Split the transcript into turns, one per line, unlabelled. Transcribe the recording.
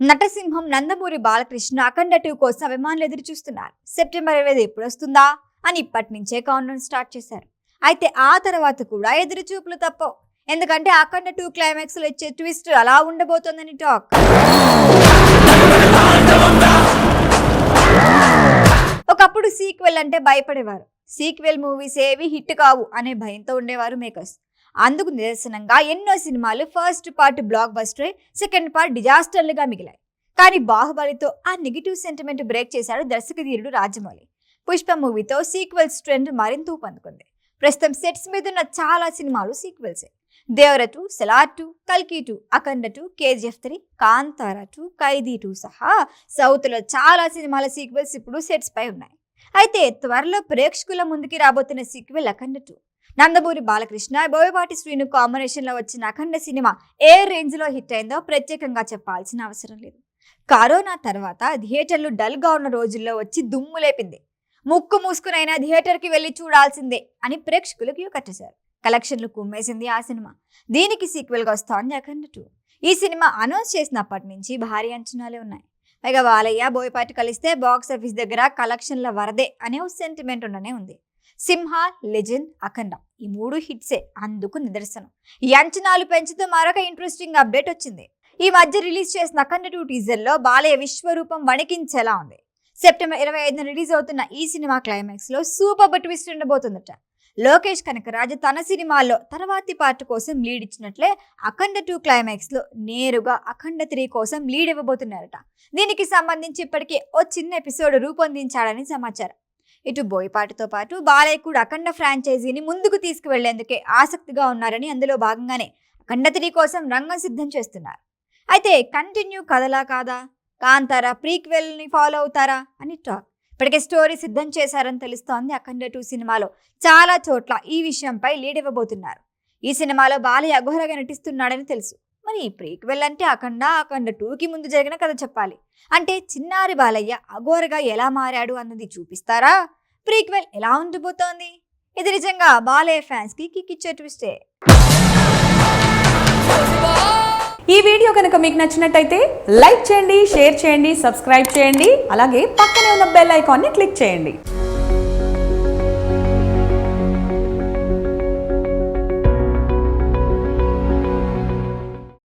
నటసింహం నందమూరి బాలకృష్ణ అఖండ 2 కోసం అభిమానులు ఎదురు చూస్తున్నారు. సెప్టెంబర్ 25 ఎప్పుడు వస్తుందా అని ఇప్పటి నుంచే కౌంట్డౌన్ స్టార్ట్ చేశారు. అయితే ఆ తర్వాత కూడా ఎదురు చూపులు తప్పవు. ఎందుకంటే అఖండ 2 క్లైమాక్స్ లో ఇచ్చే ట్విస్ట్ అలా ఉండబోతోందని టాక్. ఒకప్పుడు సీక్వెల్ అంటే భయపడేవారు. సీక్వెల్ మూవీస్ ఏవి హిట్ కావు అనే భయంతో ఉండేవారు మేకర్స్. అందుకు నిదర్శనంగా ఎన్నో సినిమాలు ఫస్ట్ పార్ట్ బ్లాక్ బస్టరే, సెకండ్ పార్ట్ డిజాస్టర్లుగా మిగిలాయి. కానీ బాహుబలితో ఆ నెగిటివ్ సెంటిమెంట్ బ్రేక్ చేశాడు దర్శకధీరుడు రాజమౌళి. పుష్ప మూవీతో సీక్వెల్స్ ట్రెండ్ మరింత ఊపందుకుంది. ప్రస్తుతం సెట్స్ మీద ఉన్న చాలా సినిమాలు సీక్వెల్సే. దేవర 2, సలార్ 2, కల్కి 2, అఖండ 2, KGF 3, కాంతార 2, ఖైదీ 2 సహా సౌత్ లో చాలా సినిమాల సీక్వెల్స్ ఇప్పుడు సెట్స్ పై ఉన్నాయి. అయితే త్వరలో ప్రేక్షకుల ముందుకి రాబోతున్న సీక్వెల్ అఖండ 2. నందమూరి బాలకృష్ణ, బోయపాటి శ్రీను కాంబినేషన్ లో వచ్చిన అఖండ సినిమా ఏ రేంజ్ లో హిట్ అయిందో ప్రత్యేకంగా చెప్పాల్సిన అవసరం లేదు. కరోనా తర్వాత థియేటర్లు డల్ గా ఉన్న రోజుల్లో వచ్చి దుమ్ము లేపింది. ముక్కు మూసుకునైనా థియేటర్ కి వెళ్లి చూడాల్సిందే అని ప్రేక్షకులకు కట్టేశారు. కలెక్షన్లు కుమ్మేసింది ఆ సినిమా. దీనికి సీక్వెల్ గా వస్తోంది అఖండ 2. ఈ సినిమా అనౌన్స్ చేసినప్పటి నుంచి భారీ అంచనాలే ఉన్నాయి. పైగా బాలయ్య, బోయపాటి కలిస్తే బాక్స్ ఆఫీస్ దగ్గర కలెక్షన్ల వరదే అనే సెంటిమెంట్ ఉండనే ఉంది. సింహ, లెజెండ్, అఖండ ఈ 3 హిట్సే అందుకు నిదర్శనం. ఈ అంచనాలు పెంచుతూ మరొక ఇంట్రెస్టింగ్ అప్డేట్ వచ్చింది. ఈ మధ్య రిలీజ్ చేసిన అఖండ 2 టీజర్ లో బాలయ్య విశ్వరూపం వణికించేలా ఉంది. సెప్టెంబర్ 25న రిలీజ్ అవుతున్న ఈ సినిమా క్లైమాక్స్ లో సూపర్ ట్విస్ట్ ఉండబోతుందట. లోకేష్ కనకరాజు తన సినిమాల్లో తర్వాతి పార్ట్ కోసం లీడ్ ఇచ్చినట్లే అఖండ 2 క్లైమాక్స్ లో నేరుగా అఖండ 3 కోసం లీడ్ ఇవ్వబోతున్నారట. దీనికి సంబంధించి ఇప్పటికే ఓ చిన్న ఎపిసోడ్ రూపొందించాడని సమాచారం. ఇటు బోయపాటితో పాటు బాలయ్య కూడా అఖండ ఫ్రాంచైజీని ముందుకు తీసుకువెళ్లేందుకే ఆసక్తిగా ఉన్నారని, అందులో భాగంగానే అఖండ 3 కోసం రంగం సిద్ధం చేస్తున్నారు. అయితే కంటిన్యూ కథలా కాదా, కాంతార ప్రీక్వెల్ ని ఫాలో అవుతారా అని టాక్. ఇప్పటికే స్టోరీ సిద్ధం చేశారని తెలుస్తోంది. అఖండ 2 సినిమాలో చాలా చోట్ల ఈ విషయంపై లీడ్ ఇవ్వబోతున్నారు. ఈ సినిమాలో బాలయ్య అఘోరగా నటిస్తున్నాడని తెలుసు. మరి ఈ ప్రీక్వెల్ అంటే అఖండ 2కి ముందు జరిగిన కథ చెప్పాలి. అంటే చిన్నారి బాలయ్య అఘోరగా ఎలా మారాడు అన్నది చూపిస్తారా? ప్రీక్వెల్ ఎలా ఉండబోతోంది? ఇది నిజంగా బాలయ్య ఫ్యాన్స్ కి కిక్ ఇచ్చే ట్విస్టే.
ఈ వీడియో కనుక మీకు నచ్చినట్టయితే లైక్ చేయండి, షేర్ చేయండి, సబ్స్క్రైబ్ చేయండి. అలాగే పక్కనే ఉన్న బెల్ ఐకాన్ని క్లిక్ చేయండి.